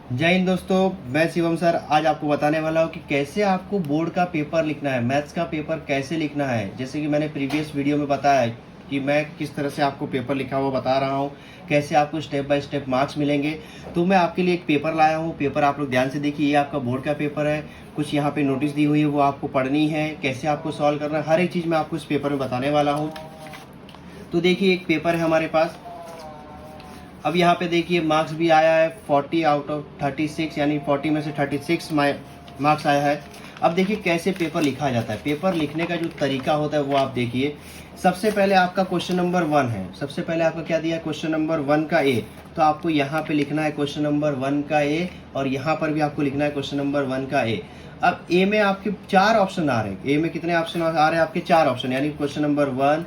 जय हिंद दोस्तों, मैं शिवम सर आज आपको बताने वाला हूँ कि कैसे आपको बोर्ड का पेपर लिखना है, मैथ्स का पेपर कैसे लिखना है। जैसे कि मैंने प्रीवियस वीडियो में बताया है कि मैं किस तरह से आपको पेपर लिखा हुआ बता रहा हूँ, कैसे आपको स्टेप बाय स्टेप मार्क्स मिलेंगे। तो मैं आपके लिए एक पेपर लाया हूँ। पेपर आप लोग ध्यान से देखिए, ये आपका बोर्ड का पेपर है। कुछ यहाँ पे नोटिस दी हुई है, वो आपको पढ़नी है। कैसे आपको सॉल्व करना है, हर एक चीज़ मैं आपको इस पेपर में बताने वाला हूँ। तो देखिए, एक पेपर है हमारे पास। अब यहाँ पे देखिए मार्क्स भी आया है 40 आउट ऑफ 36, यानी 40 में से 36 मार्क्स आया है। अब देखिए कैसे पेपर लिखा जाता है। पेपर लिखने का जो तरीका होता है वो आप देखिए। सबसे पहले आपका क्वेश्चन नंबर 1 है। सबसे पहले आपका क्या दिया है, क्वेश्चन नंबर 1 का ए। तो आपको यहाँ पे लिखना है क्वेश्चन नंबर 1 का ए, और यहाँ पर भी आपको लिखना है क्वेश्चन नंबर 1 का ए। अब ए में आपके 4 ऑप्शन आ रहे हैं। ए में कितने ऑप्शन आ रहे हैं आपके, 4 ऑप्शन, यानी क्वेश्चन नंबर 1,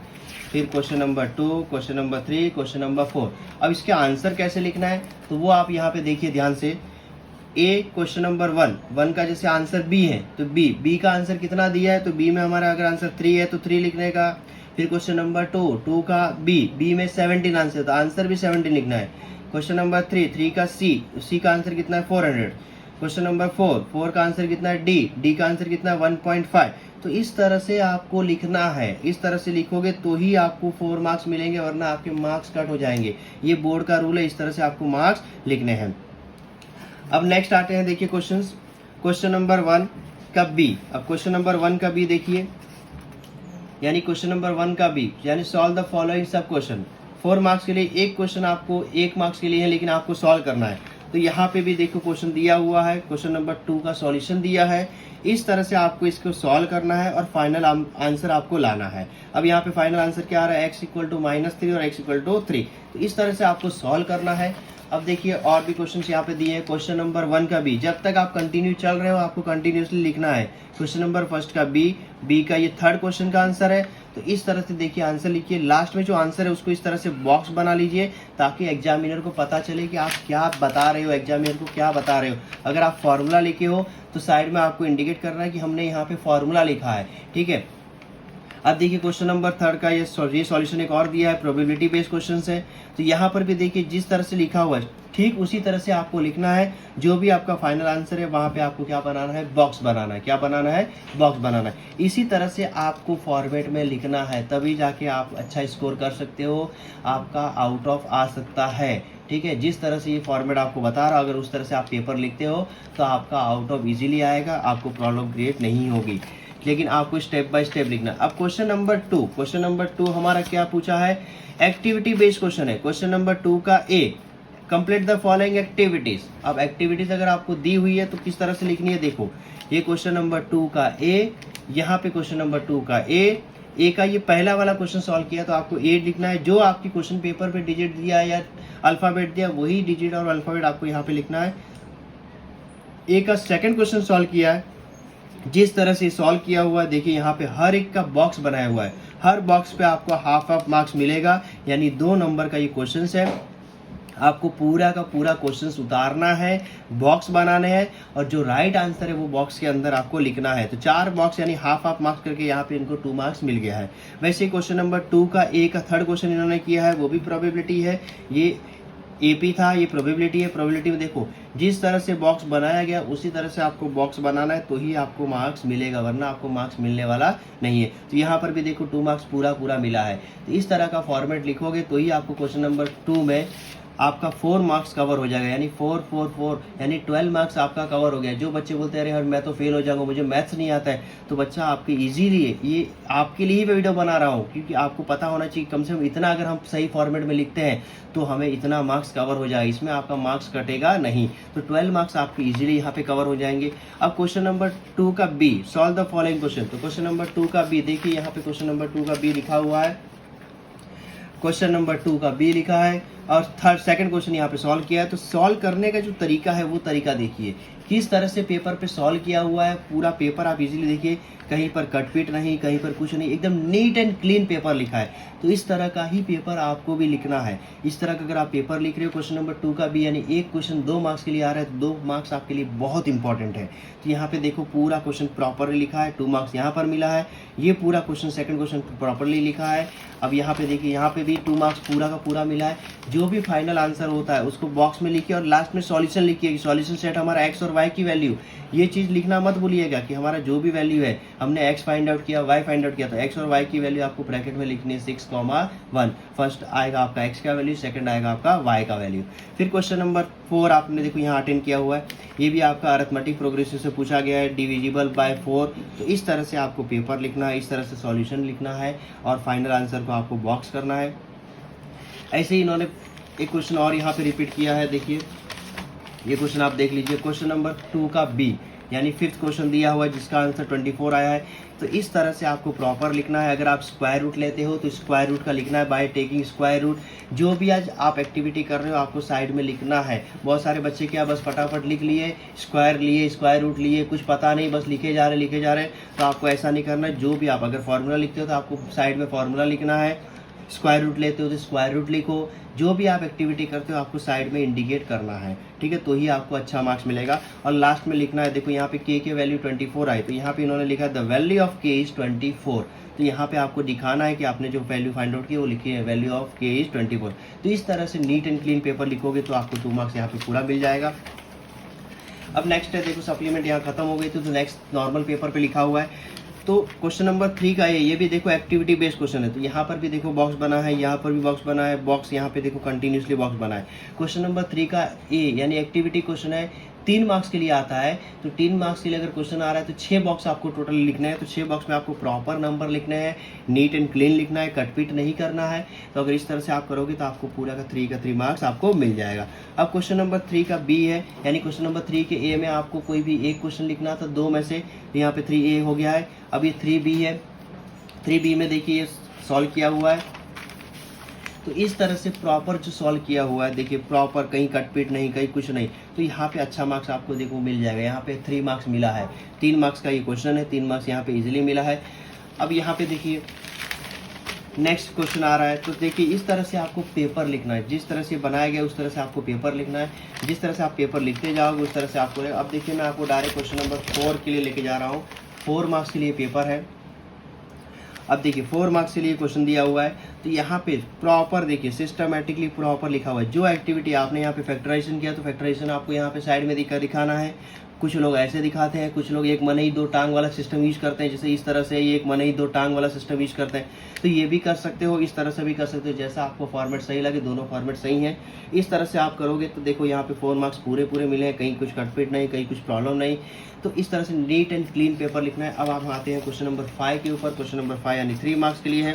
फिर question number 2, question number 3, question number 4। अब इसके आंसर कैसे लिखना है तो वो आप यहाँ पे देखिए ध्यान से। ए क्वेश्चन नंबर 1 का जैसे आंसर बी है तो बी का आंसर कितना दिया है, तो बी में हमारा अगर आंसर 3 है तो 3 लिखने का। फिर क्वेश्चन नंबर 2 का बी में 17 आंसर, तो आंसर भी 17 लिखना है। क्वेश्चन नंबर 3 का सी का आंसर कितना है 400। क्वेश्चन नंबर 4 का आंसर कितना है डी का आंसर कितना है 1.5। तो इस तरह से आपको लिखना है। इस तरह से लिखोगे तो ही आपको 4 मार्क्स मिलेंगे, वरना आपके मार्क्स कट हो जाएंगे। ये बोर्ड का रूल है, इस तरह से आपको मार्क्स लिखने हैं। अब नेक्स्ट आते हैं, देखिए क्वेश्चंस। क्वेश्चन नंबर 1 का बी। अब क्वेश्चन नंबर 1 का बी देखिए, यानी क्वेश्चन नंबर 1 का बी, यानी सॉल्व द फॉलोइंग सब क्वेश्चन। 4 मार्क्स के लिए एक क्वेश्चन आपको 1 मार्क्स के लिए है, लेकिन आपको सॉल्व करना है। तो यहाँ पे भी देखो क्वेश्चन दिया हुआ है, क्वेश्चन नंबर 2 का सॉल्यूशन दिया है। इस तरह से आपको इसको सॉल्व करना है और फाइनल आंसर आपको लाना है। अब यहाँ पे फाइनल आंसर क्या आ रहा है, x इक्वल टू -3 और x इक्वल टू 3। तो इस तरह से आपको सॉल्व करना है। अब देखिए और भी क्वेश्चंस यहाँ पे दिए हैं। क्वेश्चन नंबर 1 का बी, जब तक आप कंटिन्यू चल रहे हो आपको कंटिन्यूसली लिखना है। क्वेश्चन नंबर 1 का बी का ये थर्ड क्वेश्चन का आंसर है। तो इस तरह से देखिए आंसर लिखिए। लास्ट में जो आंसर है उसको इस तरह से बॉक्स बना लीजिए, ताकि एग्जामिनर को पता चले कि आप क्या बता रहे हो, एग्जामिनर को क्या बता रहे हो। अगर आप फॉर्मूला लिखे हो तो साइड में आपको इंडिकेट करना है कि हमने यहाँ पे फॉर्मूला लिखा है, ठीक है। अब देखिए क्वेश्चन नंबर 3 का ये सॉल्यूशन एक और दिया है, प्रोबेबिलिटी बेस्ड क्वेश्चन है। तो यहाँ पर भी देखिए जिस तरह से लिखा हुआ है ठीक उसी तरह से आपको लिखना है। जो भी आपका फाइनल आंसर है वहाँ पे आपको क्या बनाना है, बॉक्स बनाना है। क्या बनाना है, बॉक्स बनाना है। इसी तरह से आपको फॉर्मेट में लिखना है, तभी जाके आप अच्छा स्कोर कर सकते हो, आपका आउट ऑफ आ सकता है, ठीक है। जिस तरह से ये फॉर्मेट आपको बता रहा, अगर उस तरह से आप पेपर लिखते हो तो आपका आउट ऑफ इजीली आएगा, आपको प्रॉब्लम क्रिएट नहीं होगी। लेकिन आपको स्टेप बाय स्टेप लिखना। अब क्वेश्चन नंबर 2 हमारा क्या पूछा है, एक्टिविटी बेस्ड क्वेश्चन है। क्वेश्चन नंबर 2 का ए, कंप्लीट द फॉलोइंग एक्टिविटीज। अब एक्टिविटीज अगर आपको दी हुई है तो किस तरह से लिखनी है, देखो ये क्वेश्चन नंबर 2 का ए, यहाँ पे क्वेश्चन नंबर 2 का ए का ये पहला वाला क्वेश्चन सॉल्व किया तो आपको ए लिखना है। जो आपकी क्वेश्चन पेपर पे डिजिट दिया है या अल्फाबेट दिया, वही डिजिट और अल्फाबेट आपको यहाँ पे लिखना है। ए का सेकंड क्वेश्चन सॉल्व किया है, जिस तरह से सॉल्व किया हुआ है देखिए यहाँ पे हर एक का बॉक्स बनाया हुआ है। हर बॉक्स पे आपको हाफ मार्क्स मिलेगा, यानी 2 नंबर का ये क्वेश्चन है। आपको पूरा का पूरा क्वेश्चन उतारना है, बॉक्स बनाने हैं, और जो राइट आंसर है वो बॉक्स के अंदर आपको लिखना है। तो 4 बॉक्स यानी हाफ मार्क्स करके यहाँ पे इनको 2 मार्क्स मिल गया है। वैसे क्वेश्चन नंबर 2 का ए का थर्ड क्वेश्चन इन्होंने किया है, वो भी प्रोबेबिलिटी है। ये एपी था, ये प्रोबेबिलिटी है। प्रोबेबिलिटी में देखो जिस तरह से बॉक्स बनाया गया उसी तरह से आपको बॉक्स बनाना है, तो ही आपको मार्क्स मिलेगा, वरना आपको मार्क्स मिलने वाला नहीं है। तो यहाँ पर भी देखो 2 मार्क्स पूरा मिला है। तो इस तरह का फॉर्मेट लिखोगे तो ही आपको क्वेश्चन नंबर 2 में आपका 4 मार्क्स कवर हो जाएगा, यानी 4 यानी 12 मार्क्स आपका कवर हो गया। जो बच्चे बोलते हैं अरे यार मैं तो फेल हो जाऊंगा, मुझे मैथ्स नहीं आता है, तो बच्चा आपके इजीली ये आपके लिए ही मैं वीडियो बना रहा हूँ, क्योंकि आपको पता होना चाहिए कम से कम इतना। अगर हम सही फॉर्मेट में लिखते हैं तो हमें इतना मार्क्स कवर हो जाएगा, इसमें आपका मार्क्स कटेगा नहीं। तो 12 मार्क्स आपके इजीली यहाँ पे कवर हो जाएंगे। अब क्वेश्चन नंबर 2 का B, solve the following question. तो क्वेश्चन नंबर 2 का बी देखिए, यहाँ पे क्वेश्चन नंबर 2 का बी लिखा हुआ है। क्वेश्चन नंबर 2 का बी लिखा है और सेकंड क्वेश्चन यहाँ पे सॉल्व किया है। तो सॉल्व करने का जो तरीका है वो तरीका देखिए किस तरह से पेपर पे सॉल्व किया हुआ है। पूरा पेपर आप इजीली देखिए, कहीं पर कटपीट नहीं, कहीं पर कुछ नहीं, एकदम नीट एंड क्लीन पेपर लिखा है। तो इस तरह का ही पेपर आपको भी लिखना है। इस तरह का अगर आप पेपर लिख रहे हो क्वेश्चन नंबर 2 का भी, यानी एक क्वेश्चन 2 मार्क्स के लिए आ रहा है, तो 2 मार्क्स आपके लिए बहुत इंपॉर्टेंट है। तो यहाँ पे देखो पूरा क्वेश्चन प्रॉपरली लिखा है, 2 मार्क्स यहाँ पर मिला है। ये पूरा क्वेश्चन सेकंड क्वेश्चन प्रॉपरली लिखा है। अब यहाँ पे देखिए, यहाँ पे भी 2 मार्क्स पूरा का पूरा मिला है। जो भी फाइनल आंसर होता है उसको बॉक्स में लिखिए और लास्ट में सॉल्यूशन लिखिए कि सॉल्यूशन सेट हमारा एक्स और वाई की वैल्यू। ये चीज़ लिखना मत भूलिएगा कि हमारा जो भी वैल्यू है, हमने एक्स फाइंड आउट किया, वाई फाइंड आउट किया, तो एक्स और वाई की वैल्यू आपको ब्रैकेट में लिखनी है 6,1। फर्स्ट आएगा आपका एक्स का वैल्यू, सेकंड आएगा आपका वाई का वैल्यू। फिर क्वेश्चन नंबर 4 आपने देखो यहाँ अटेंड किया हुआ है। ये भी आपका अरिथमेटिक प्रोग्रेसिव से पूछा गया है, डिविजिबल बाय 4। तो इस तरह से आपको पेपर लिखना है, इस तरह से सॉल्यूशन लिखना है और फाइनल आंसर को आपको बॉक्स करना है। ऐसे ही इन्होंने एक क्वेश्चन और यहाँ पे रिपीट किया है। देखिए ये क्वेश्चन आप देख लीजिए, क्वेश्चन नंबर 2 का बी, यानी 5th क्वेश्चन दिया हुआ है जिसका आंसर 24 आया है। तो इस तरह से आपको प्रॉपर लिखना है। अगर आप स्क्वायर रूट लेते हो तो स्क्वायर रूट का लिखना है बाय टेकिंग स्क्वायर रूट। जो भी आज आप एक्टिविटी कर रहे हो आपको साइड में लिखना है। बहुत सारे बच्चे क्या बस फटाफट लिख लिए, स्क्वायर लिए, स्क्वायर रूट लिए, कुछ पता नहीं, बस लिखे जा रहे। तो आपको ऐसा नहीं करना है। जो भी आप अगर फॉर्मूला लिखते हो तो आपको साइड में फॉर्मूला लिखना है, स्क्वायर रूट लेते हो तो स्क्वायर रूट लिखो। जो भी आप एक्टिविटी करते हो आपको साइड में इंडिकेट करना है, ठीक है, तो ही आपको अच्छा मार्क्स मिलेगा। और लास्ट में लिखना है, देखो यहाँ पे के की वैल्यू 24 आई, तो यहाँ पे इन्होंने लिखा है द वैल्यू ऑफ के इज 24। तो यहाँ पे आपको दिखाना है कि आपने जो वैल्यू फाइंड आउट की वो लिखी है वैल्यू ऑफ के इज 24। तो इस तरह से नीट एंड क्लीन पेपर लिखोगे तो आपको 2 मार्क्स यहाँ पे पूरा मिल जाएगा। अब नेक्स्ट है, देखो सप्लीमेंट यहाँ खत्म हो गई थी, तो नेक्स्ट नॉर्मल पेपर पे लिखा हुआ है। तो क्वेश्चन नंबर 3 का ये भी देखो एक्टिविटी बेस्ड क्वेश्चन है। तो यहाँ पर भी देखो बॉक्स बना है, यहाँ पर भी बॉक्स बना है, बॉक्स यहाँ पे देखो कंटिन्यूसली बॉक्स बना है। क्वेश्चन नंबर 3 का ए यानी एक्टिविटी क्वेश्चन है, 3 मार्क्स के लिए आता है। तो 3 मार्क्स के लिए अगर क्वेश्चन आ रहा है तो 6 बॉक्स आपको टोटल लिखना है। तो 6 बॉक्स में आपको प्रॉपर नंबर लिखना है, नीट एंड क्लीन लिखना है, कटपीट नहीं करना है। तो अगर इस तरह से आप करोगे तो आपको पूरा का 3 मार्क्स आपको मिल जाएगा। अब क्वेश्चन नंबर 3 का बी है, यानी क्वेश्चन नंबर 3 के ए में आपको कोई भी एक क्वेश्चन लिखना था 2 में से। यहाँ पे 3A हो गया है। अब ये 3B है, 3B में देखिए सॉल्व किया हुआ है। तो इस तरह से प्रॉपर जो सॉल्व किया हुआ है, देखिए प्रॉपर, कहीं कटपीट नहीं, कहीं कुछ नहीं। तो यहाँ पे अच्छा मार्क्स आपको देखो मिल जाएगा। यहाँ पे 3 मार्क्स मिला है, 3 मार्क्स का ये क्वेश्चन है, 3 मार्क्स यहाँ पे इजीली मिला है। अब यहाँ पे देखिए नेक्स्ट क्वेश्चन आ रहा है। तो देखिए इस तरह से आपको पेपर लिखना है, जिस तरह से बनाया गया उस तरह से आपको पेपर लिखना है। जिस तरह से आप पेपर लिखते जाओगे उस तरह से आपको। अब देखिए मैं आपको डायरेक्ट क्वेश्चन नंबर 4 के लिए लेके जा रहा हूँ। 4 मार्क्स के लिए पेपर है। अब देखिए 4 मार्क्स के लिए क्वेश्चन दिया हुआ है। तो यहाँ पे प्रॉपर देखिए सिस्टमैटिकली प्रॉपर लिखा हुआ है। जो एक्टिविटी आपने यहाँ पे फैक्टराइजेशन किया तो फैक्टराइजेशन आपको यहाँ पे साइड में दिखाना है। कुछ लोग ऐसे दिखाते हैं, कुछ लोग एक मनई 2 टांग वाला सिस्टम यूज करते हैं, जैसे इस तरह से ये एक मनई 2 टांग वाला सिस्टम यूज करते हैं। तो ये भी कर सकते हो, इस तरह से भी कर सकते हो, जैसा आपको फॉर्मेट सही लगे। दोनों फॉर्मेट सही हैं। इस तरह से आप करोगे तो देखो यहाँ पे 4 मार्क्स पूरे मिले हैं, कहीं कुछ कटपीट नहीं, कहीं कुछ प्रॉब्लम नहीं। तो इस तरह से नीट एंड क्लीन पेपर लिखना है। अब आप आते हैं क्वेश्चन नंबर 5 के ऊपर। क्वेश्चन नंबर 5 यानी 3 मार्क्स के लिए है।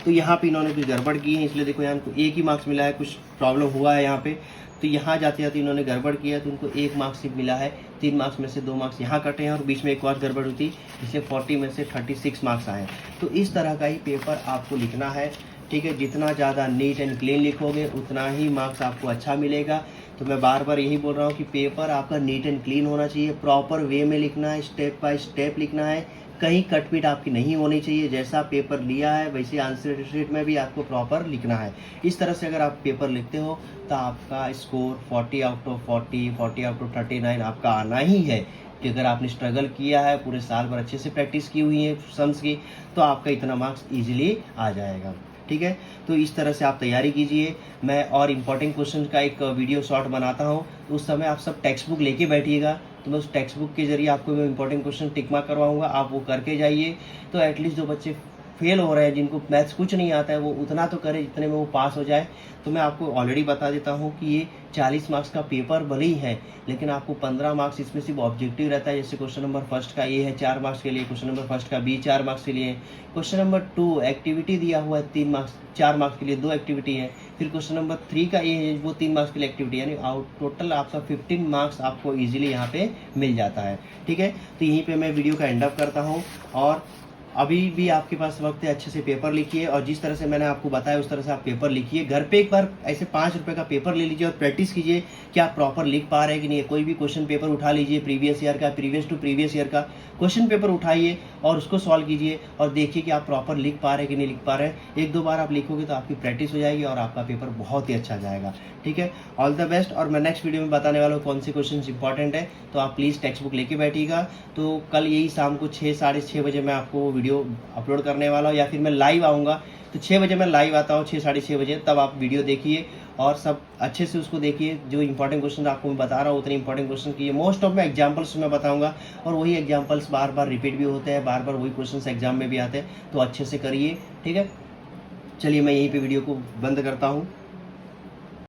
तो यहाँ पे इन्होंने कुछ गड़बड़ की है, इसलिए देखो यहाँ इनको 1 ही मार्क्स मिला है, कुछ प्रॉब्लम हुआ है यहाँ पे। तो यहाँ जाते जाते इन्होंने गड़बड़ किया तो उनको 1 मार्क्स सिर्फ मिला है। 3 मार्क्स में से 2 मार्क्स यहाँ कटे हैं और बीच में एक और गड़बड़ हुई थी, इसलिए 40 में से 36 मार्क्स आए। तो इस तरह का ही पेपर आपको लिखना है, ठीक है। जितना ज़्यादा नीट एंड क्लीन लिखोगे उतना ही मार्क्स आपको अच्छा मिलेगा। तो मैं बार बार यही बोल रहा हूँ कि पेपर आपका नीट एंड क्लीन होना चाहिए, प्रॉपर वे में लिखना है, स्टेप बाय स्टेप लिखना है, कहीं कटपीट आपकी नहीं होनी चाहिए। जैसा पेपर लिया है वैसे आंसर शीट में भी आपको प्रॉपर लिखना है। इस तरह से अगर आप पेपर लिखते हो तो आपका score 40 out of 40, 40 out of 39 आपका आना ही है। कि अगर आपने स्ट्रगल किया है, पूरे साल भर अच्छे से प्रैक्टिस की हुई है सम्स की, तो आपका इतना मार्क्स ईजिली आ जाएगा, ठीक है। तो इस तरह से आप तैयारी कीजिए। मैं और इम्पोर्टेंट क्वेश्चन का एक वीडियो शॉर्ट बनाता हूँ, तो उस समय आप सब टेक्स्ट बुक लेके बैठिएगा। तो मैं उस टेक्स्ट बुक के जरिए आपको मैं इंपॉर्टेंट क्वेश्चन टिक मार्क करवाऊंगा, आप वो करके जाइए। तो एटलीस्ट जो बच्चे फेल हो रहे हैं, जिनको मैथ्स कुछ नहीं आता है, वो उतना तो करे जितने में वो पास हो जाए। तो मैं आपको ऑलरेडी बता देता हूँ कि ये 40 मार्क्स का पेपर भले ही है, लेकिन आपको 15 मार्क्स इसमें सिर्फ ऑब्जेक्टिव रहता है। जैसे क्वेश्चन नंबर फर्स्ट का ये है 4 मार्क्स के लिए, क्वेश्चन नंबर फर्स्ट का बी 4 मार्क्स के लिए, क्वेश्चन नंबर 2 एक्टिविटी दिया हुआ है 3 मार्क्स 4 मार्क्स के लिए 2 एक्टिविटी है, फिर क्वेश्चन नंबर 3 का ये है वो 3 मार्क्स के लिए एक्टिविटी, यानी टोटल आपका 15 मार्क्स आपको ईजिली यहाँ पे मिल जाता है, ठीक है। तो यहीं पर मैं वीडियो का एंड अप करता हूँ और अभी भी आपके पास वक्त है, अच्छे से पेपर लिखिए और जिस तरह से मैंने आपको बताया उस तरह से आप पेपर लिखिए। घर पे एक बार ऐसे 5 रुपए का पेपर ले लीजिए और प्रैक्टिस कीजिए कि आप प्रॉपर लिख पा रहे हैं कि नहीं। कोई भी क्वेश्चन पेपर उठा लीजिए, प्रीवियस ईयर का, प्रीवियस टू प्रीवियस ईयर का क्वेश्चन पेपर उठाइए और उसको सॉल्व कीजिए और देखिए कि आप प्रॉपर लिख पा रहे हैं कि नहीं लिख पा रहे हैं। 1-2 बार आप लिखोगे तो आपकी प्रैक्टिस हो जाएगी और आपका पेपर बहुत ही अच्छा जाएगा। ठीक है, ऑल द बेस्ट। और मैं नेक्स्ट वीडियो में बताने वाला हूँ कौन से क्वेश्चन इंपॉर्टेंट है, तो आप प्लीज़ टेक्स्ट बुक लेके बैठिएगा। तो कल यही शाम को 6 साढ़े 6 बजे मैं आपको वीडियो अपलोड करने वाला हूँ, या फिर मैं लाइव आऊँगा। तो 6 बजे मैं लाइव आता हूँ, 6 साढ़े 6 बजे, तब आप वीडियो देखिए और सब अच्छे से उसको देखिए। जो इंपॉर्टेंट क्वेश्चन आपको मैं बता रहा हूँ उतने इंपॉर्टेंट क्वेश्चन की मोस्ट ऑफ मैं एग्जाम्पल्स में बताऊंगा, और वही एग्जाम्पल्स बार बार रिपीट भी होते हैं, बार बार वही क्वेश्चन एग्जाम में भी आते हैं, तो अच्छे से करिए। ठीक है, चलिए मैं यहीं पे वीडियो को बंद करता हूँ।